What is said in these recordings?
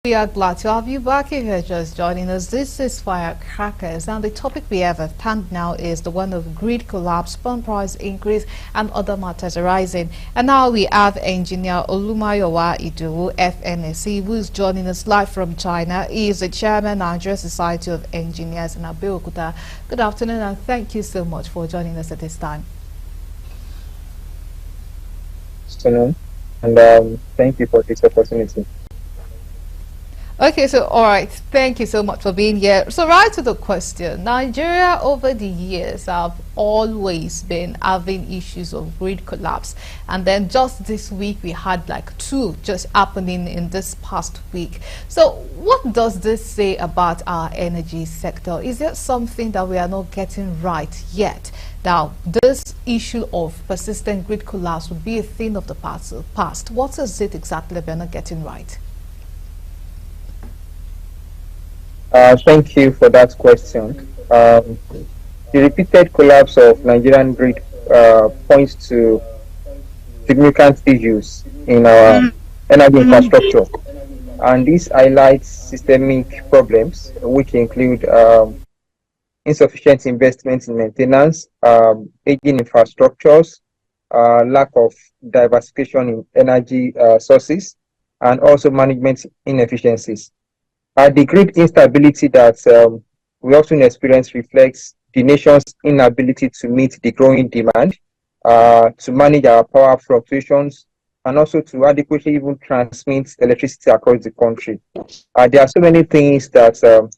We are glad to have you back if you're just joining us. This is Firecrackers, and the topic we have at hand now is the one of grid collapse, pump price increase, and other matters arising. And now we have Engineer Olumayowa Idowu, FNSC, who is joining us live from China. He is the chairman of Nigeria Society of Engineers in Abeokuta. Good afternoon, and thank you so much for joining us at this time. Good afternoon, and thank you for this opportunity. Okay, so all right, thank you so much for being here. So right to the question, Nigeria over the years have always been having issues of grid collapse, and then just this week we had like two just happening in this past week. So what does this say about our energy sector? Is there something that we are not getting right yet? Now, this issue of persistent grid collapse would be a thing of the past. What is it exactly we're not getting right? Thank you for that question. The repeated collapse of Nigerian grid points to significant issues in our energy infrastructure, and this highlights systemic problems, which include insufficient investment in maintenance, aging infrastructures, lack of diversification in energy sources, and also management inefficiencies. The grid instability that we often experience reflects the nation's inability to meet the growing demand, to manage our power fluctuations, and also to adequately even transmit electricity across the country. There are so many things that,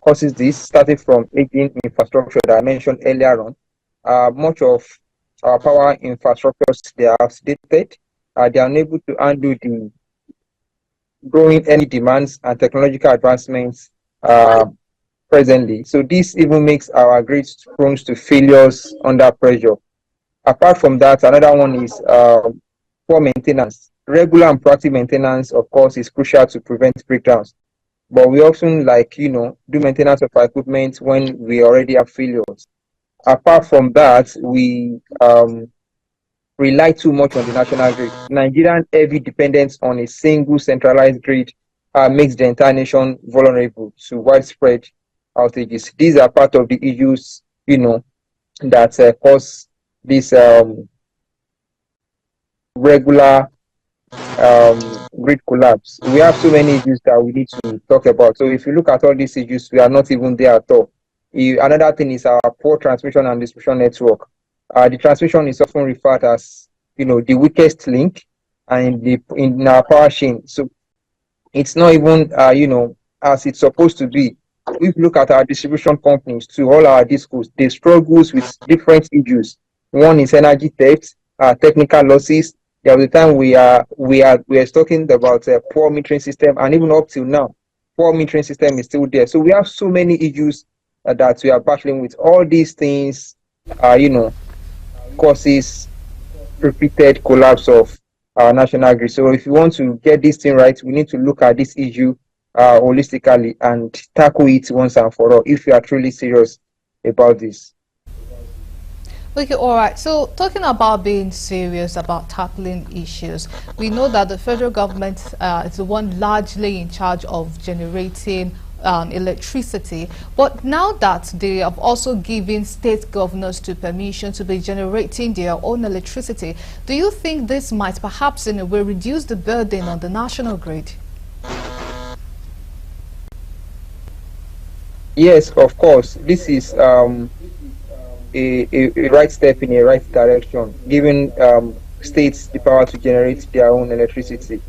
causes this, starting from aging infrastructure that I mentioned earlier on. Much of our power infrastructures, they are outdated. They are unable to handle the growing energy demands and technological advancements presently. So this even makes our grids prone to failures under pressure. Apart from that, another one is poor maintenance. Regular and proactive maintenance, of course, is crucial to prevent breakdowns. But we often do maintenance of our equipment when we already have failures. Apart from that, we rely too much on the national grid. Nigerian heavy dependence on a single centralized grid makes the entire nation vulnerable to widespread outages. These are part of the issues, that cause this regular grid collapse. We have so many issues that we need to talk about. So if you look at all these issues, we are not even there at all. Another thing is our poor transmission and distribution network. The transmission is often referred as, the weakest link in our power chain. So it's not even, as it's supposed to be. If you look at our distribution companies, to all our discos, they struggle with different issues. One is energy theft, technical losses. There was a time we are talking about a poor metering system, and even up till now, poor metering system is still there. So we have so many issues that we are battling with. All these things, causes repeated collapse of our national grid. So if you want to get this thing right, we need to look at this issue holistically and tackle it once and for all if you are truly serious about this. Okay, all right. So talking about being serious about tackling issues, we know that the federal government is the one largely in charge of generating electricity, but now that they have also given state governors to permission to be generating their own electricity, do you think this might perhaps in a way reduce the burden on the national grid? Yes, of course. This is a right step in a right direction, giving states the power to generate their own electricity.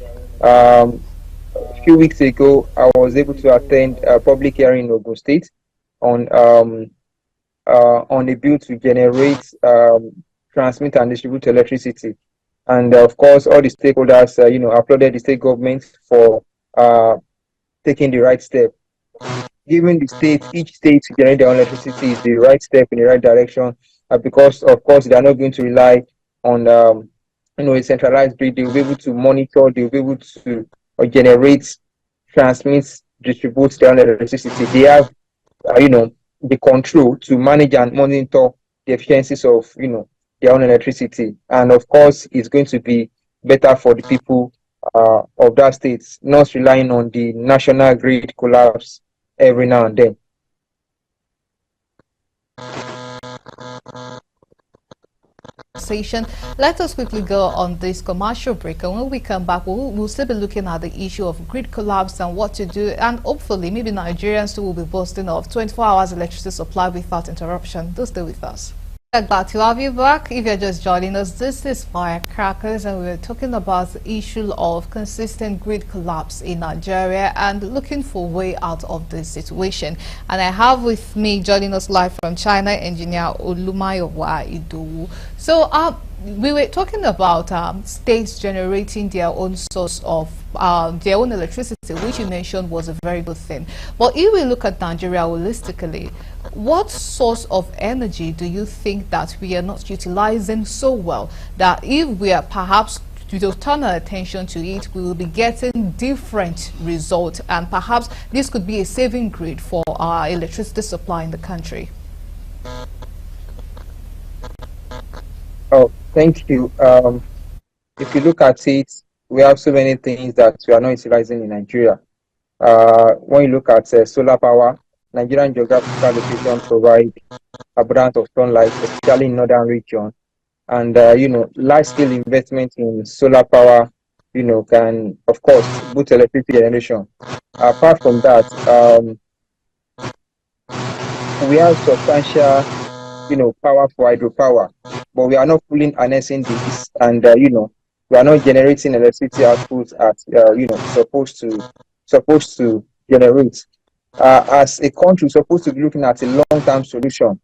A few weeks ago, I was able to attend a public hearing in Ogun State on a bill to generate, transmit, and distribute electricity. And of course, all the stakeholders, applauded the state government for taking the right step. Giving each state to generate their own electricity is the right step in the right direction, because of course they are not going to rely on a centralized grid. They will be able to monitor. They will be able to generate, transmit, distribute their own electricity. They have, the control to manage and monitor the efficiencies of, their own electricity. And of course, it's going to be better for the people of that state, not relying on the national grid collapse every now and then. Let us quickly go on this commercial break, and when we come back, we'll still be looking at the issue of grid collapse and what to do, and hopefully maybe Nigerians too will be boasting of 24 hours electricity supply without interruption. Do stay with us. Glad to have you back. If you're just joining us, this is Firecrackers, and we're talking about the issue of consistent grid collapse in Nigeria and looking for a way out of this situation. And I have with me, joining us live from China, Engr Olumayowa Idowu. So we were talking about states generating their own source of their own electricity, which you mentioned was a very good thing. But if we look at Nigeria holistically, what source of energy do you think that we are not utilizing so well that if we are perhaps to turn our attention to it, we will be getting different results, and perhaps this could be a saving grid for our electricity supply in the country? Oh, thank you. If you look at it, we have so many things that we are not utilizing in Nigeria. When you look at solar power, Nigerian geographical location provide abundance of sunlight, especially in northern region. And, large-scale investment in solar power, can, of course, boost electricity generation. Apart from that, we have substantial, power for hydropower, but we are not fully harnessing this, and, we are not generating electricity output as, supposed to generate. As a country, we're supposed to be looking at a long-term solution,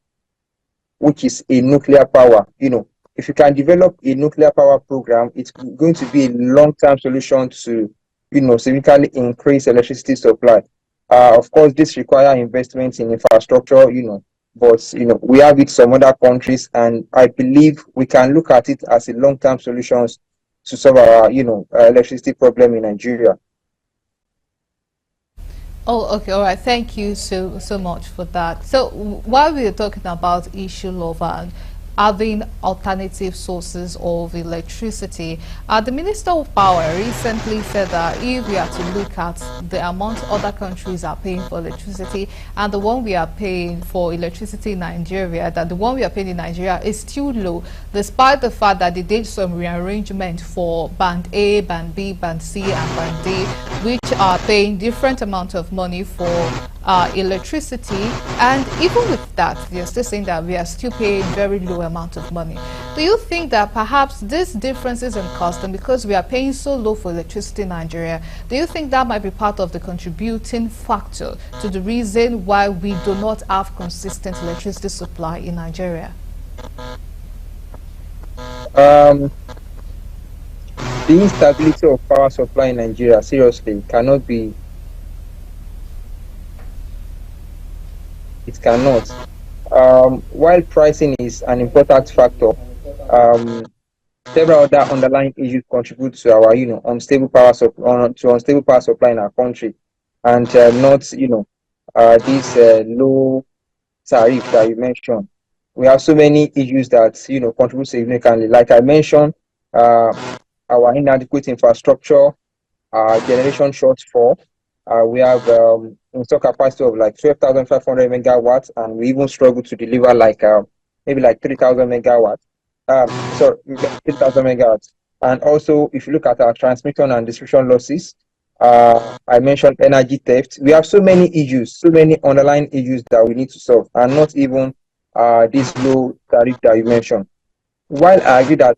which is a nuclear power. If you can develop a nuclear power program, it's going to be a long-term solution to, significantly increase electricity supply. Of course, this requires investment in infrastructure, but, we have it some other countries, and I believe we can look at it as a long-term solutions to solve our, electricity problem in Nigeria. Oh, okay, all right. Thank you so much for that. So while we are talking about issue of having alternative sources of electricity, the Minister of Power recently said that if we are to look at the amount other countries are paying for electricity and the one we are paying for electricity in Nigeria, that the one we are paying in Nigeria is still low, despite the fact that they did some rearrangement for Band A, Band B, Band C, and Band D, which are paying different amounts of money for electricity, and even with that, they're still saying that we are still paying very low amount of money. Do you think that perhaps these differences in cost, and because we are paying so low for electricity in Nigeria, do you think that might be part of the contributing factor to the reason why we do not have consistent electricity supply in Nigeria? The instability of power supply in Nigeria seriously cannot be. It cannot. While pricing is an important factor, several other underlying issues contribute to our, unstable power supply in our country, and not, this low tariff that you mentioned. We have so many issues that contribute significantly. Like I mentioned, our inadequate infrastructure, generation shortfall. We have installed capacity of like 12,500 megawatts, and we even struggle to deliver like maybe like 3,000 megawatts. 3,000 megawatts. And also, if you look at our transmission and distribution losses, I mentioned energy theft. We have so many issues, so many underlying issues that we need to solve, and not even this low tariff that you mentioned. While I agree that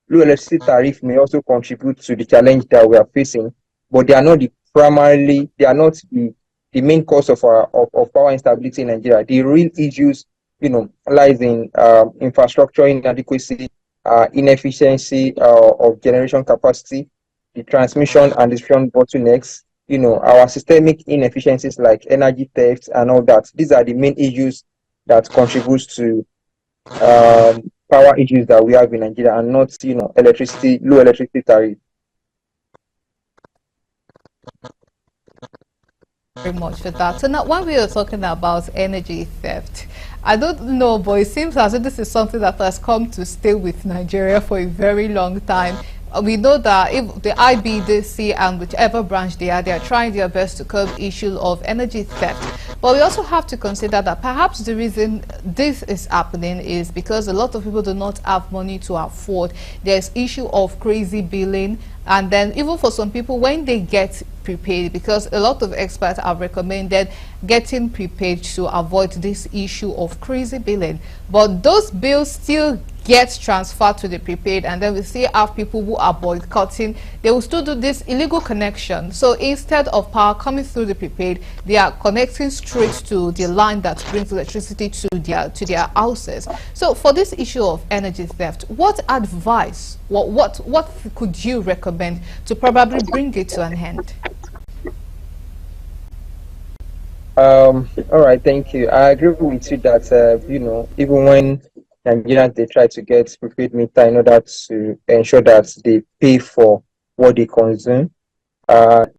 low electricity tariff may also contribute to the challenge that we are facing, but they are not the main cause of power instability in Nigeria. The real issues, lies in infrastructure inadequacy, inefficiency of generation capacity, the transmission and distribution bottlenecks, our systemic inefficiencies like energy theft and all that. These are the main issues that contributes to power issues that we have in Nigeria, and not, low electricity tariff. Very much for that. So now, when we are talking about energy theft, I don't know, but it seems as if this is something that has come to stay with Nigeria for a very long time. we know that if the IBDC and whichever branch they are trying their best to curb issue of energy theft. But we also have to consider that perhaps the reason this is happening is because a lot of people do not have money to afford. There's issue of crazy billing, and then even for some people when they get prepaid, because a lot of experts have recommended getting prepaid to avoid this issue of crazy billing, but those bills still gets transferred to the prepaid, and then we see have people who are boycotting. They will still do this illegal connection. So instead of power coming through the prepaid, they are connecting straight to the line that brings electricity to their houses. So for this issue of energy theft, what advice, what could you recommend to probably bring it to an end? All right, thank you. I agree with you that even when Nigerians they try to get prepaid meter in order to ensure that they pay for what they consume,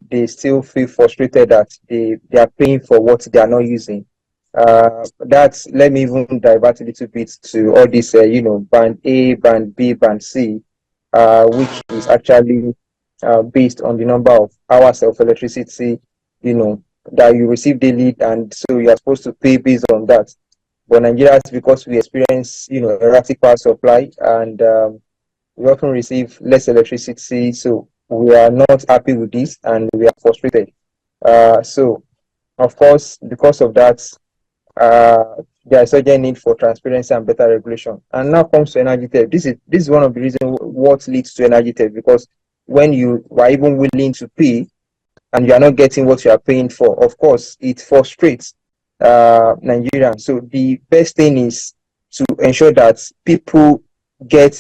they still feel frustrated that they are paying for what they are not using. That's let me even divert a little bit to all this band A, band B, band C, which is actually based on the number of hours of electricity that you receive daily, and so you are supposed to pay based on that. But Nigerians, because we experience erratic power supply, and we often receive less electricity, so we are not happy with this and we are frustrated. So of course, because of that, there is urgent need for transparency and better regulation. And now comes to energy theft. This is one of the reasons what leads to energy theft, because when you are even willing to pay and you are not getting what you are paying for, of course, it frustrates Nigerians. So the best thing is to ensure that people get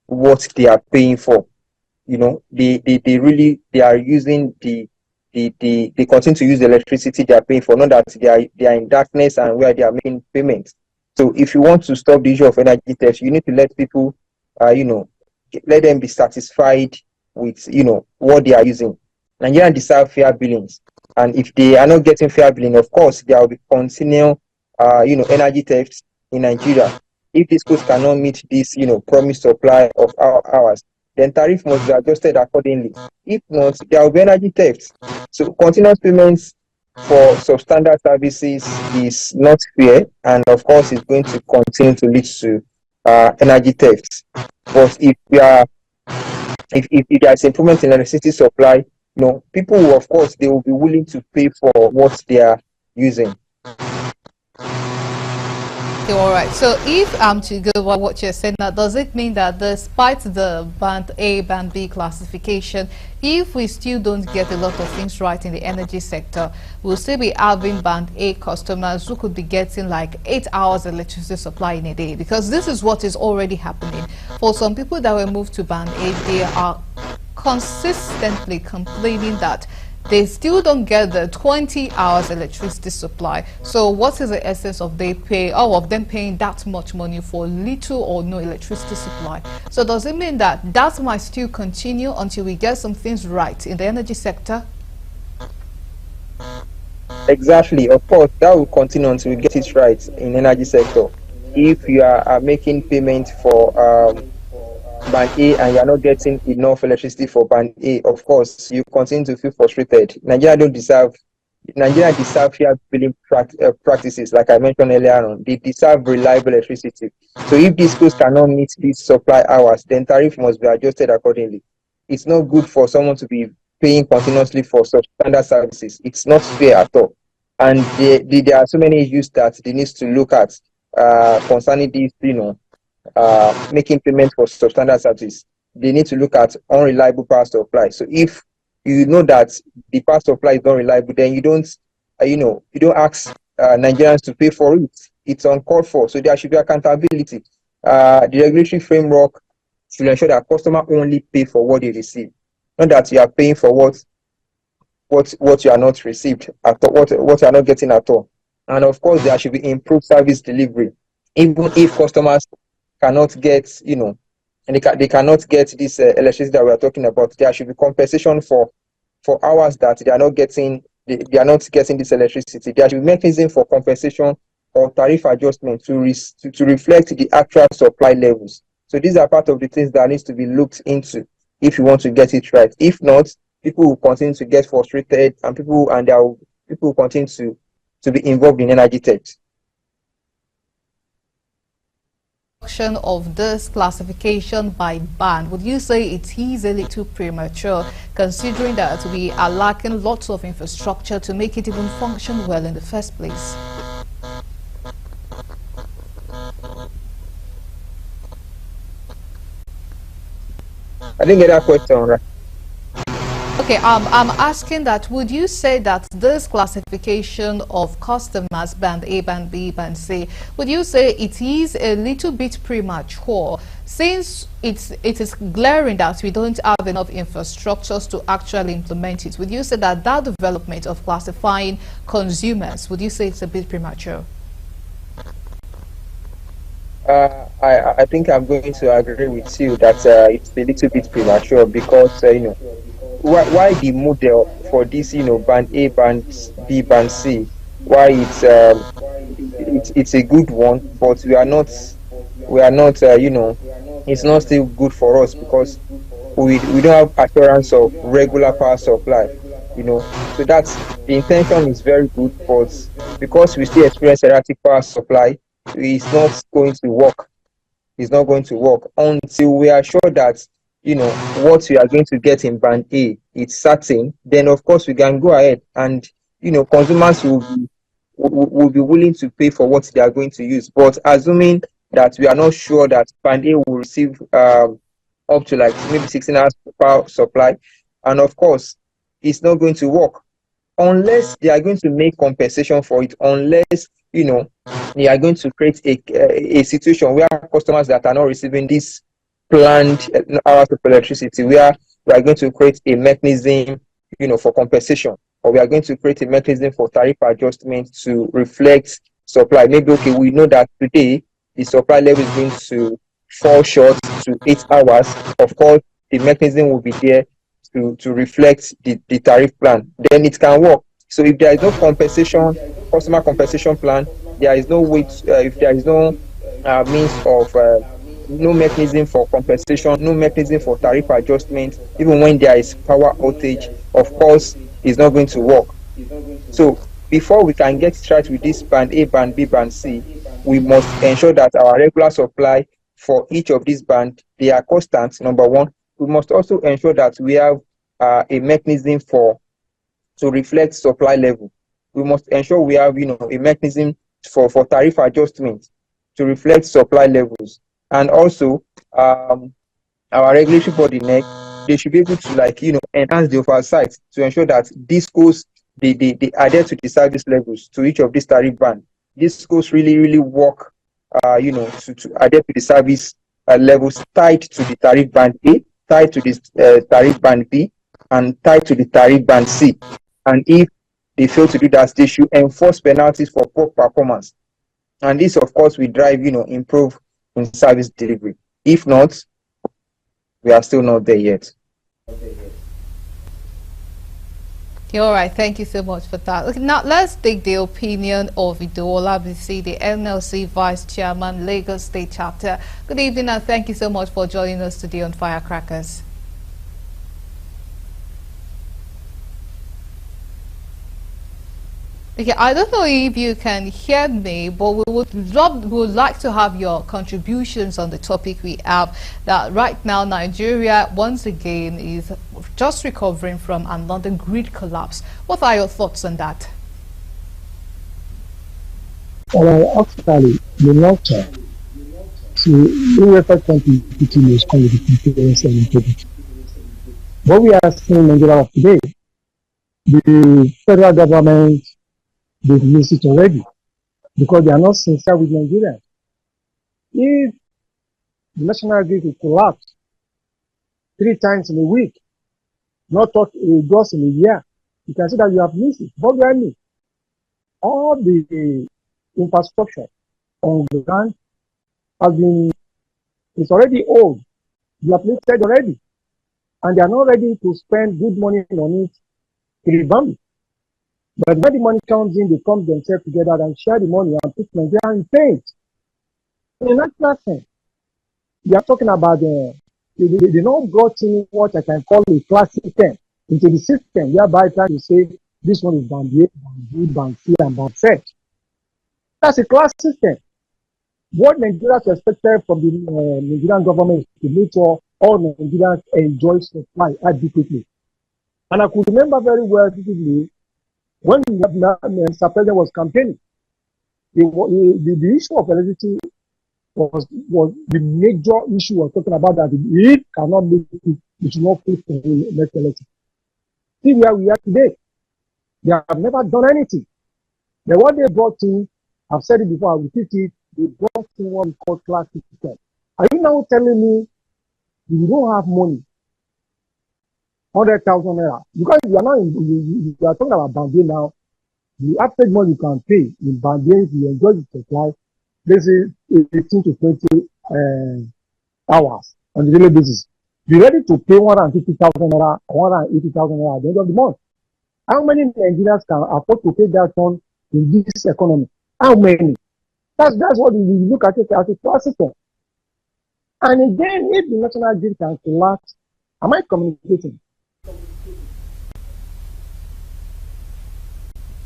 what they are paying for. They are using they continue to use the electricity they are paying for, not that they are in darkness and where they are making payments. So if you want to stop the issue of energy theft, you need to let people let them be satisfied with what they are using. Nigerians deserve fair billings, and if they are not getting fair billing, of course there will be continual energy theft in Nigeria. If these schools cannot meet this promised supply of hours, then tariff must be adjusted accordingly. If not, there will be energy theft. So continuous payments for substandard services is not fair, and of course it's going to continue to lead to energy theft. But if there is improvement in electricity supply, people will, of course, they will be willing to pay for what they are using. Okay, all right. So if I'm to go by what you're saying, now does it mean that despite the band A, band B classification, if we still don't get a lot of things right in the energy sector, we'll still be having band A customers who could be getting like 8 hours electricity supply in a day? Because this is what is already happening. For some people that were moved to band A, they are consistently complaining that they still don't get the 20 hours electricity supply. So what is the essence of all of them paying that much money for little or no electricity supply? So does it mean that that might still continue until we get some things right in the energy sector? Exactly. Of course, that will continue until we get it right in energy sector. If you are making payment for band A and you are not getting enough electricity for band A, of course you continue to feel frustrated. Nigeria deserve fair billing practices, like I mentioned earlier on. They deserve reliable electricity. So if these schools cannot meet these supply hours, then tariff must be adjusted accordingly. It's not good for someone to be paying continuously for substandard services. It's not fair at all. And there are so many issues that they need to look at concerning these, making payments for substandard services. They need to look at unreliable power supply. So if you know that the power supply is not reliable, then you don't ask Nigerians to pay for it. It's uncalled for. So there should be accountability. The regulatory framework should ensure that customers only pay for what they receive, not that you are paying for what you are not received at all, what you are not getting at all. And of course, there should be improved service delivery. Even if customers cannot get, and they cannot get this electricity that we are talking about, there should be compensation for hours that they are not getting. They are not getting this electricity. There should be mechanism for compensation or tariff adjustment to reflect the actual supply levels. So these are part of the things that needs to be looked into. if you want to get it right. If not, people will continue to get frustrated, and people will continue to be involved in energy theft. Of this classification by band, would you say it is a little premature, considering that we are lacking lots of infrastructure to make it even function well in the first place? I didn't get that question right. Okay, I'm asking that, would you say that this classification of customers, band A, band B, band C, would you say it is a little bit premature, since it is glaring that we don't have enough infrastructures to actually implement it? Would you say that development of classifying consumers, would you say it's a bit premature? I think I'm going to agree with you that it's a little bit premature, because why the model for this, band A, band B, band C, why it's a good one, but we are not it's not still good for us, because we don't have assurance of regular power supply. So that's, the intention is very good, but because we still experience erratic power supply, it's not going to work. It's not going to work until we are sure that what we are going to get in band A, it's certain. Then of course we can go ahead, and consumers will be willing to pay for what they are going to use. But assuming that we are not sure that band A will receive up to like maybe 16 hours power supply, and of course it's not going to work unless they are going to make compensation for it, unless they are going to create a situation where customers that are not receiving this planned hours of electricity, where we are going to create a mechanism for compensation, or we are going to create a mechanism for tariff adjustment to reflect supply. Maybe, okay, we know that today the supply level is going to fall short to 8 hours. Of course, the mechanism will be there to reflect the tariff plan. Then it can work. So if there is no compensation, customer compensation plan, there is no way if there is no means of no mechanism for compensation, no mechanism for tariff adjustment, even when there is power outage, of course it's not going to work. So before we can get started with this band A, band B, band C, we must ensure that our regular supply for each of these bands, they are constant, number one. We must also ensure that we have a mechanism to reflect supply level. We must ensure we have a mechanism for tariff adjustment to reflect supply levels. And also our regulatory body NEC, they should be able to enhance the oversight to ensure that discos they adhere to the service levels to each of these tariff band. Discos really work to adhere to the service levels tied to the tariff band A, tied to this tariff band B, and tied to the tariff band C. And if they fail to do that, they should enforce penalties for poor performance. And this, of course, will drive, improve in service delivery. If not, we are still not there yet. Okay, all right, thank you so much for that. Okay, now let's take the opinion of Idowu Olabisi, the NLC Vice Chairman, Lagos State Chapter. Good evening, and thank you so much for joining us today on Firecrackers. Okay, I don't know if you can hear me, but we would like to have your contributions on the topic we have, that right now Nigeria once again is just recovering from another grid collapse. What are your thoughts on that? Well, actually, the long term, we refer to is called the what we are seeing in Nigeria today, the federal government, they've used it already because they are not sincere with Nigeria. If the national grid will collapse 3 times in a week, not talk just in a year, you can see that you have missed it. But all the infrastructure on the ground it's already old, depleted already, and they are not ready to spend good money on it to revamp it. But when the money comes in, they come themselves together and share the money and put Nigeria in paint. In a natural sense, we are talking about they not brought in what I can call a class system into the system, whereby trying to say this one is band A, band B, band C, and band Z. That's a class system. What Nigerians expected from the Nigerian government is to make sure all Nigerians enjoy supply adequately. And I could remember very well vividly when Mr. President was campaigning, the issue of electricity was the major issue was talking about, that if cannot make it, it should not pay for the next election. See where we are today. They have never done anything. Then what they brought in, I've said it before, I will repeat it, they brought in what we call class system. Are you now telling me you don't have money, 100,000 naira? Because you are not you are talking about Band A now. The average money you can pay in Band A, if you enjoy the supply, let's say 18 to 20 hours on a daily basis. Be ready to pay 150,000 naira, 180,000 naira at the end of the month. How many Nigerians can afford to pay that on in this economy? How many? That's what we look at it as a class system. And again, if the national grid can collapse, am I communicating?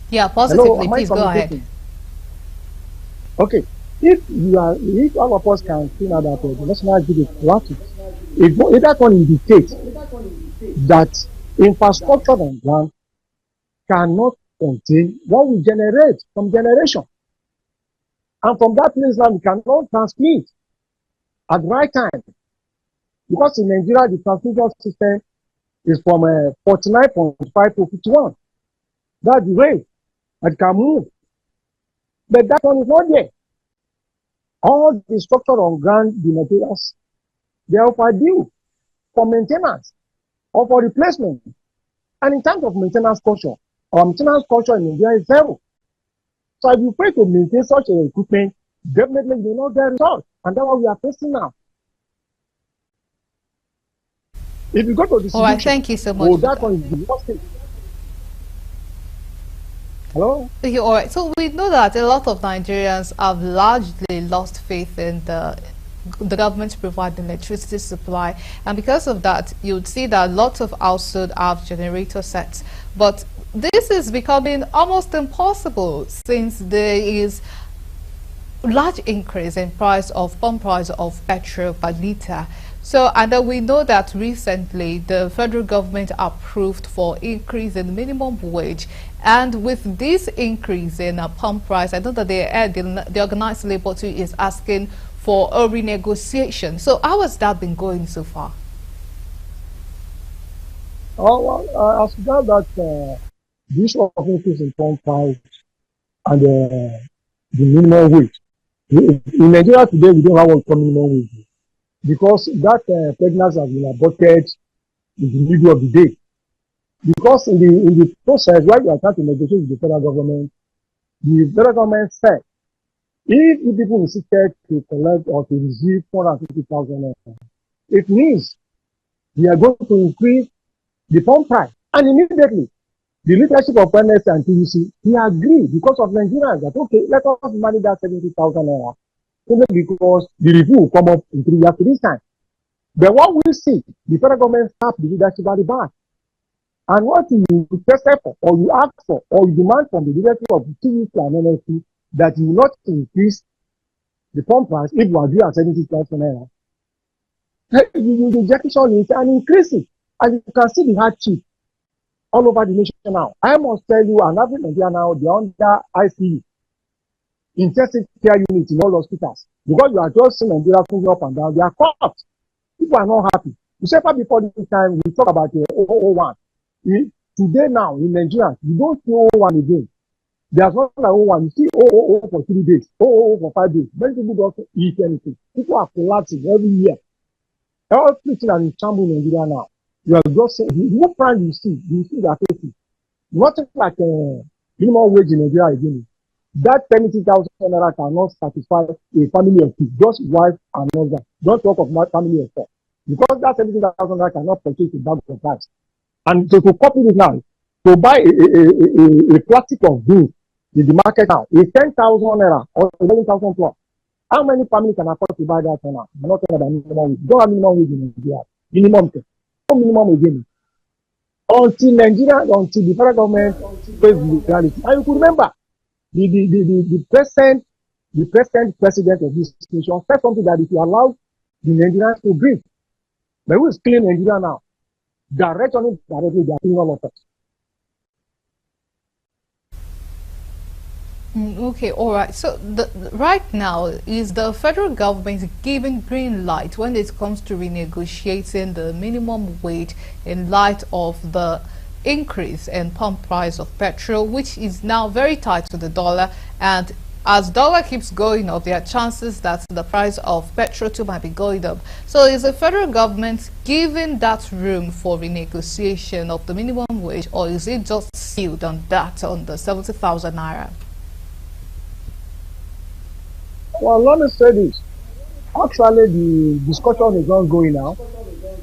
Yeah, positively. Please go ahead. Okay. If all of us can see now that the national grid is collapsing, if that one indicates that infrastructure on ground cannot contain what we generate from generation. And from that place now, we cannot transmit at the right time. Because in Nigeria, the transmission system is from 49.5 to 51. That's the rate that can move. But that one is not there. All the structure on ground, the materials, they are overdue for maintenance or for replacement. And in terms of maintenance culture, our maintenance culture in Nigeria is zero. So if you pray to maintain such an equipment, definitely you will not get results. And that's what we are facing now. If you go to the all right, thank you so much. That one is the worst thing. Hello? Okay, all right. So we know that a lot of Nigerians have largely lost faith in the government providing electricity supply, and because of that, you would see that lots of households have generator sets. But this is becoming almost impossible since there is large increase in pump price of petrol per litre. So, and then we know that recently the federal government approved for increase in minimum wage, and with this increase in pump price, I know that the organized labor too is asking for a renegotiation. So how has that been going so far? Oh, well, as regards that the issue of increase in pump price and the minimum wage. In Nigeria today, we don't have what minimum wage because that pregnancy has been aborted in the middle of the day. Because in the process, while we are trying to negotiate with the federal government said, if the people insisted to collect or to receive 450,000 naira, it means we are going to increase the pump price. And immediately, the leadership of NS and TUC, we agree because of Nigerians that, okay, let us manage that 70,000 naira. Because the review will come up in 3 years to this time. But what we see, the federal government staff the leadership at the back. And what you requested for, or you ask for, or you demand from the leadership of the TUC and NSC that you will not increase the pump price if you agree at 70,000 naira. The injection is an increase it. And you can see the hardship all over the nation now. I must tell you, and every Nigeria now, they are under ICU, intensive care unit in all hospitals. Because you are just seeing Nigeria moving up and down, they are caught. People are not happy. You said before this time, we talk about the 001. Today now, in Nigeria, you don't see 001 again. There's not like 001. You see 000 for 3 days, 000 for 5 days. Many people don't eat anything. People are collapsing every year. Everything is in shambles in Nigeria now. You are just saying, what price you see that facing. Nothing like minimum wage in Nigeria again. That 70,000 naira cannot satisfy a family of two, just wife and husband. Don't talk of my family of four. Because that 70,000 naira cannot purchase a bag of rice. And so to copy this now, to buy a plastic of goods in the market now is 10,000 naira or 11,000 plus. How many families can afford to buy that now? I'm not talking about minimum wage. Don't have minimum wage in Nigeria. Minimum. No minimum again. Until the federal government face the reality. And you could remember the president of this nation said something that if you allow the Nigerians to breathe, but who is killing Nigeria now? Directly, they are killing all of us. Okay, all right. So right now, is the federal government giving green light when it comes to renegotiating the minimum wage in light of the increase in pump price of petrol, which is now very tied to the dollar, and as dollar keeps going up, there are chances that the price of petrol too might be going up. So is the federal government giving that room for renegotiation of the minimum wage, or is it just sealed on that, on the 70,000 naira? Well, let me say this. Actually, the discussion is ongoing now.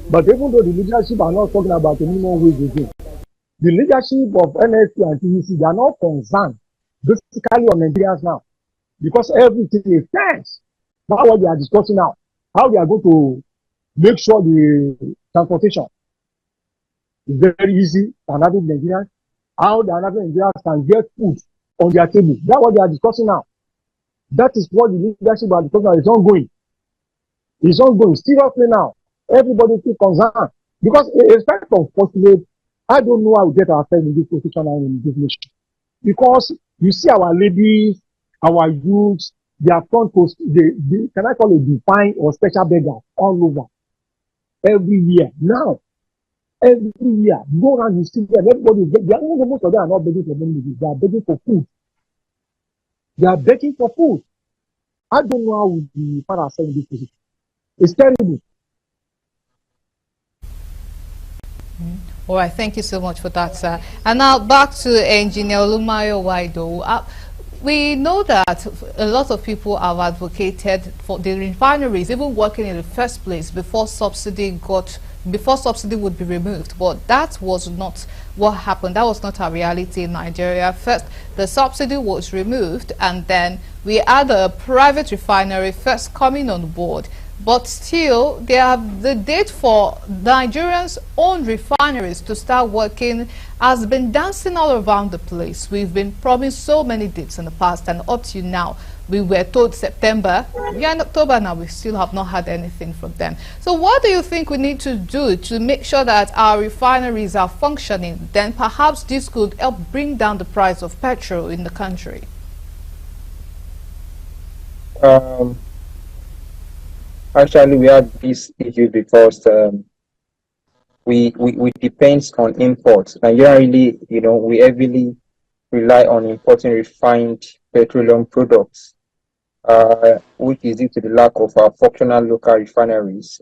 But even though the leadership are not talking about the minimum wage again, the leadership of NSC and TVC, they are not concerned basically on Nigerians now. Because everything is tense. That's what they are discussing now. How they are going to make sure the transportation is very easy for having Nigerians. How the having Nigerians can get food on their table. That's what they are discussing now. That is what the leadership are discussing now. It's ongoing. It's ongoing. Seriously now. Everybody is concerned. Because a fact of postulate, I don't know how we get ourselves in this position and in this nation. Because you see our ladies, our youths, they are front post, can I call it defined or special beggars all over. Every year. Now, every year, go around, you see them, everybody, most of them are not begging for money, they are begging for food. They are begging for food. I don't know how we find ourselves in this position. It's terrible. All right, thank you so much for that, sir. And now back to Engineer Olumayowa Idowu. We know that a lot of people have advocated for the refineries even working in the first place before subsidy would be removed, but that was not what happened. That was not our reality in Nigeria. First, the subsidy was removed, and then we had a private refinery first coming on board. But still, they have the date for Nigerians' own refineries to start working has been dancing all around the place. We've been promised so many dates in the past, and up to now, we were told September. We are in October now, we still have not had anything from them. So what do you think we need to do to make sure that our refineries are functioning? Then perhaps this could help bring down the price of petrol in the country. Actually, we have this issue because we depend on imports. Nigeria really, we heavily rely on importing refined petroleum products, which is due to the lack of our functional local refineries,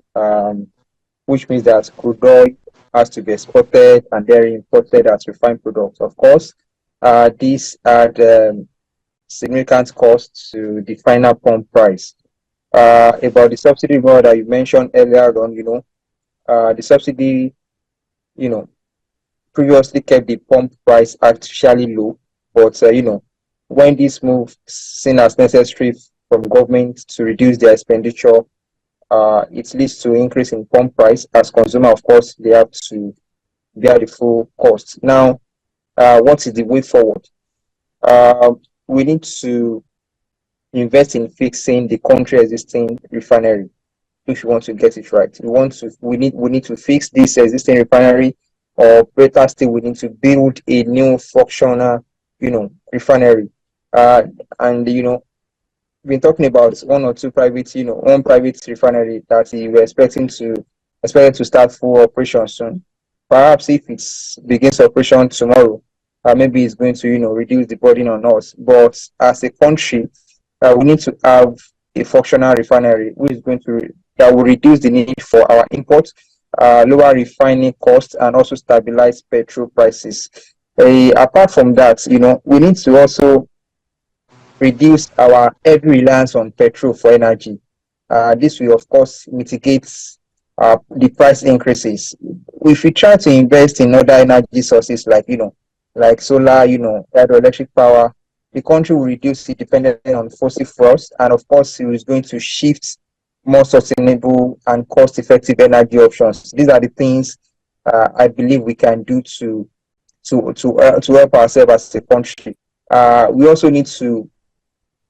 which means that crude oil has to be exported and then imported as refined products. Of course, this had significant cost to the final pump price. About the subsidy bill that you mentioned earlier on, the subsidy, previously kept the pump price artificially low, but when this move seen as necessary from government to reduce their expenditure, it leads to increase in pump price. As consumer, of course, they have to bear the full cost. Now, what is the way forward? We need to invest in fixing the country existing refinery if we want to get it right. We need to fix this existing refinery, or better still, we need to build a new functional refinery. And we've been talking about one or two private, one private refinery that we're expected to start full operation soon. Perhaps if it begins operation tomorrow, maybe it's going to reduce the burden on us. But as a country, we need to have a functional refinery that will reduce the need for our imports, lower refining costs, and also stabilize petrol prices. Apart from that, we need to also reduce our heavy reliance on petrol for energy. This will, of course, mitigate the price increases. If we try to invest in other energy sources like solar, hydroelectric power, the country will reduce its dependence on fossil fuels, and of course, it is going to shift more sustainable and cost-effective energy options. These are the things I believe we can do to help ourselves as a country. We also need to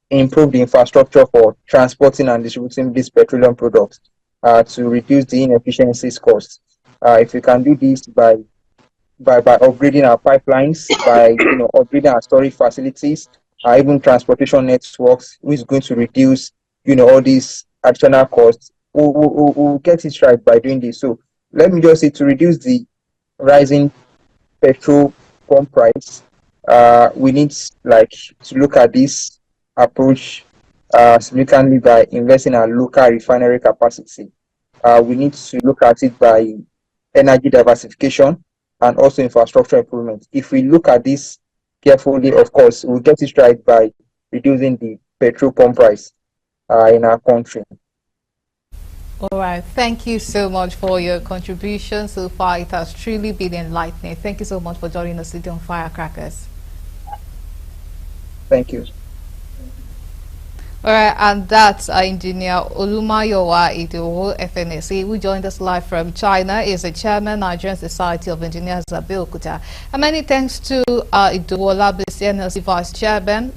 improve the infrastructure for transporting and distributing these petroleum products to reduce the inefficiencies costs. If we can do this by upgrading our pipelines, by upgrading our storage facilities, even transportation networks, which is going to reduce all these additional costs. We'll get it right by doing this. So let me just say, to reduce the rising petrol pump price, we need to look at this approach significantly by investing in our local refinery capacity. We need to look at it by energy diversification and also infrastructure improvement. If we look at this carefully, of course, we'll get it right by reducing the petrol pump price in our country. All right. Thank you so much for your contribution so far. It has truly been enlightening. Thank you so much for joining us today on Firecrackers. Thank you. All right, and that's Engineer Olumayowa Idowu, FNSE, who joined us live from China. He is the chairman, Nigerian Society of Engineers, Abeokuta. And many thanks to Idowu Olabisi, NLC Vice Chairman,